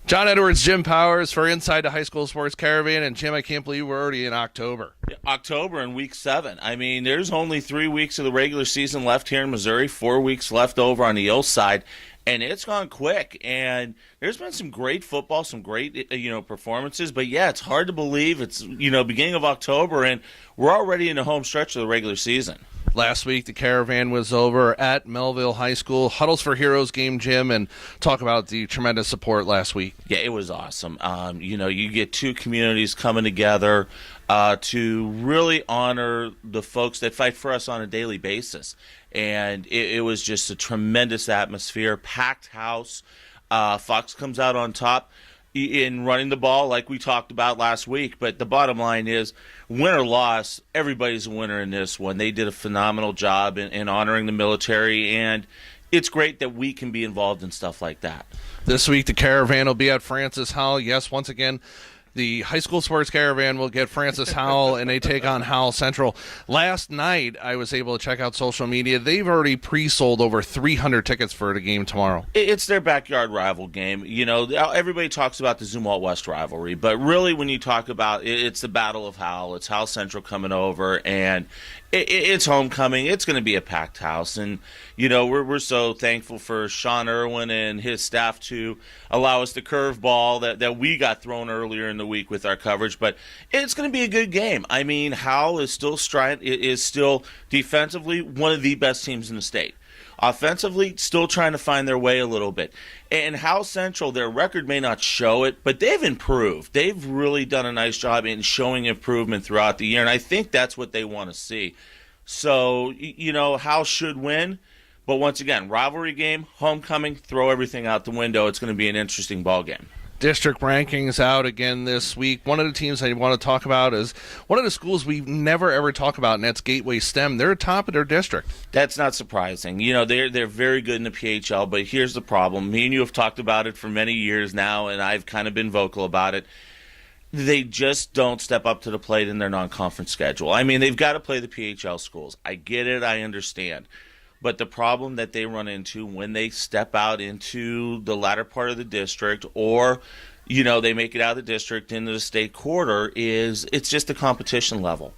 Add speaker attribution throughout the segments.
Speaker 1: John Edwards, Jim Powers for Inside the High School Sports Caravan. And Jim, I can't believe we're already in October.
Speaker 2: October and week 7. I mean, there's only 3 weeks of the regular season left here in Missouri, 4 weeks left over on the Ill side, and it's gone quick. And there's been some great football, some great, performances. But, yeah, it's hard to believe it's, beginning of October, and we're already in the home stretch of the regular season.
Speaker 1: Last week, the Caravan was over at Melville High School. Huddles for Heroes game, Jim, and talk about the tremendous support last week.
Speaker 2: Yeah, it was awesome. You get two communities coming together to really honor the folks that fight for us on a daily basis. And it was just a tremendous atmosphere, packed house. Fox comes out on top in running the ball like we talked about last week. But the bottom line is, win or loss, everybody's a winner in this one. They did a phenomenal job in honoring the military, and it's great that we can be involved in stuff like that.
Speaker 1: This week, the Caravan will be at Francis Howell. Yes, once again, the High School Sports Caravan will get Francis Howell, and they take on Howell Central. Last night, I was able to check out social media. They've already pre-sold over 300 tickets for the game tomorrow.
Speaker 2: It's their backyard rival game. Everybody talks about the Zumwalt West rivalry, but really when you talk about it, it's the Battle of Howell. It's Howell Central coming over, and it's homecoming. It's going to be a packed house, and we're so thankful for Sean Irwin and his staff to allow us the curveball that we got thrown earlier in the week with our coverage. But it's going to be a good game. I mean, Howell is still defensively one of the best teams in the state. Offensively, still trying to find their way a little bit. And Howell Central, their record may not show it, but they've improved. They've really done a nice job in showing improvement throughout the year, and I think that's what they want to see. So, Howell should win. But once again, rivalry game, homecoming, throw everything out the window. It's going to be an interesting ball game.
Speaker 1: District rankings out again this week. One of the teams I want to talk about is one of the schools we never ever talk about, and that's Gateway STEM. They're top of their district.
Speaker 2: That's not surprising. They're very good in the PHL, but here's the problem. Me and you have talked about it for many years now, and I've kind of been vocal about it. They just don't step up to the plate in their non-conference schedule. I mean, they've got to play the PHL schools. I get it. I understand. But the problem that they run into when they step out into the latter part of the district, or, they make it out of the district into the state quarter, is it's just the competition level.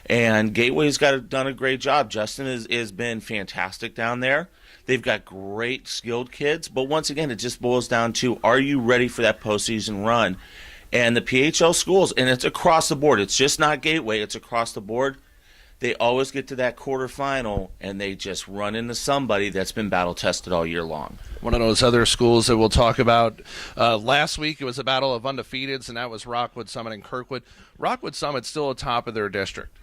Speaker 2: And Gateway's done a great job. Justin has been fantastic down there. They've got great skilled kids. But once again, it just boils down to, are you ready for that postseason run? And the PHL schools, and it's across the board. It's just not Gateway. It's across the board. They always get to that quarterfinal, and they just run into somebody that's been battle-tested all year long.
Speaker 1: One of those other schools that we'll talk about. Last week, it was a battle of undefeateds, and that was Rockwood Summit and Kirkwood. Rockwood Summit's still atop of their district.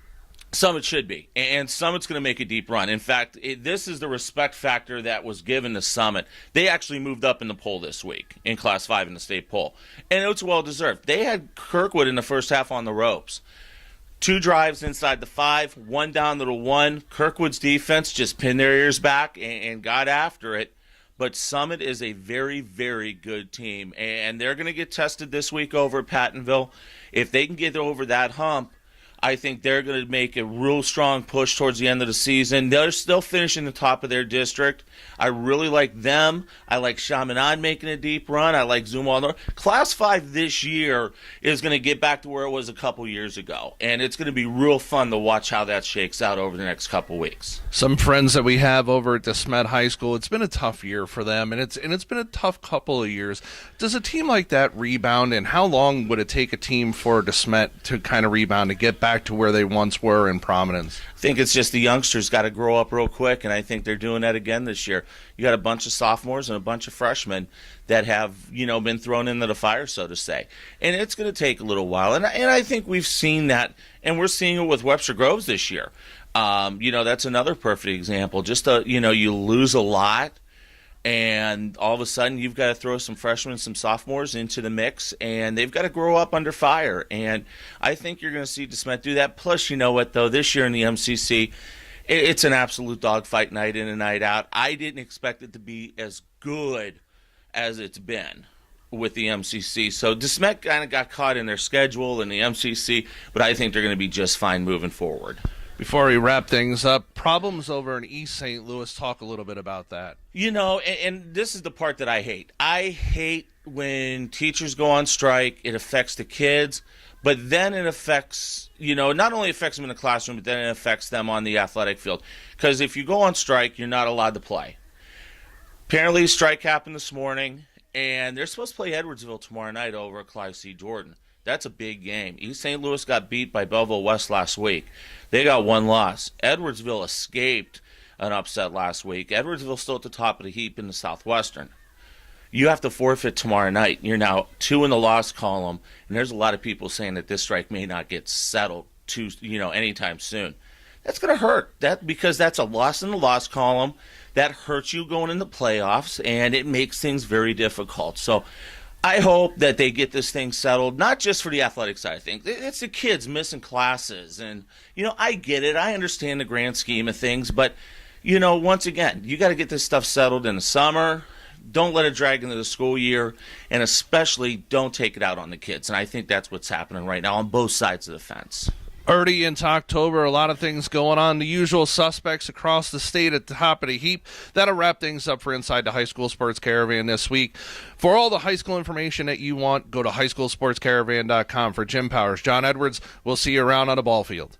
Speaker 2: Summit should be, and Summit's going to make a deep run. In fact, this is the respect factor that was given to Summit. They actually moved up in the poll this week, in Class 5 in the state poll, and it's well-deserved. They had Kirkwood in the first half on the ropes. 2 drives inside the 5, 1 down to the 1. Kirkwood's defense just pinned their ears back and got after it. But Summit is a very, very good team, and they're going to get tested this week over at Pattonville. If they can get over that hump, I think they're going to make a real strong push towards the end of the season. They're still finishing the top of their district. I really like them. I like Chaminade making a deep run. I like Zumwalt. Class 5 this year is going to get back to where it was a couple years ago, and it's going to be real fun to watch how that shakes out over the next couple weeks.
Speaker 1: Some friends that we have over at DeSmet High School, it's been a tough year for them, and it's been a tough couple of years. Does a team like that rebound, and how long would it take a team for DeSmet to kind of rebound to get back to where they once were in prominence?
Speaker 2: I think it's just the youngsters got to grow up real quick, and I think they're doing that again this year. You got a bunch of sophomores and a bunch of freshmen that have, been thrown into the fire, so to say. And it's going to take a little while. And I think we've seen that, and we're seeing it with Webster Groves this year. That's another perfect example. Just, you lose a lot, and all of a sudden you've got to throw some freshmen, some sophomores into the mix, and they've got to grow up under fire. And I think you're going to see DeSmet do that. Plus, you know what, though, this year in the MCC, it's an absolute dogfight night in and night out. I didn't expect it to be as good as it's been with the MCC. So DeSmet kind of got caught in their schedule in the MCC, but I think they're going to be just fine moving forward.
Speaker 1: Before we wrap things up, problems over in East St. Louis. Talk a little bit about that.
Speaker 2: You know, and this is the part that I hate. I hate when teachers go on strike. It affects the kids, but then it affects, not only affects them in the classroom, but then it affects them on the athletic field. Because if you go on strike, you're not allowed to play. Apparently, a strike happened this morning, and they're supposed to play Edwardsville tomorrow night over at Clive C. Jordan. That's a big game. East St. Louis got beat by Belleville West last week. They got one loss. Edwardsville escaped an upset last week. Edwardsville still at the top of the heap in the Southwestern. You have to forfeit tomorrow night. You're now 2 in the loss column, and there's a lot of people saying that this strike may not get settled anytime soon. That's going to hurt. Because that's a loss in the loss column. That hurts you going in the playoffs, and it makes things very difficult. So I hope that they get this thing settled, not just for the athletic side of things. It's the kids missing classes. And, I get it. I understand the grand scheme of things. But, once again, you got to get this stuff settled in the summer. Don't let it drag into the school year. And especially don't take it out on the kids. And I think that's what's happening right now on both sides of the fence.
Speaker 1: Early into October, a lot of things going on. The usual suspects across the state at the top of the heap. That'll wrap things up for Inside the High School Sports Caravan this week. For all the high school information that you want, go to highschoolsportscaravan.com. For Jim Powers, John Edwards, we'll see you around on the ball field.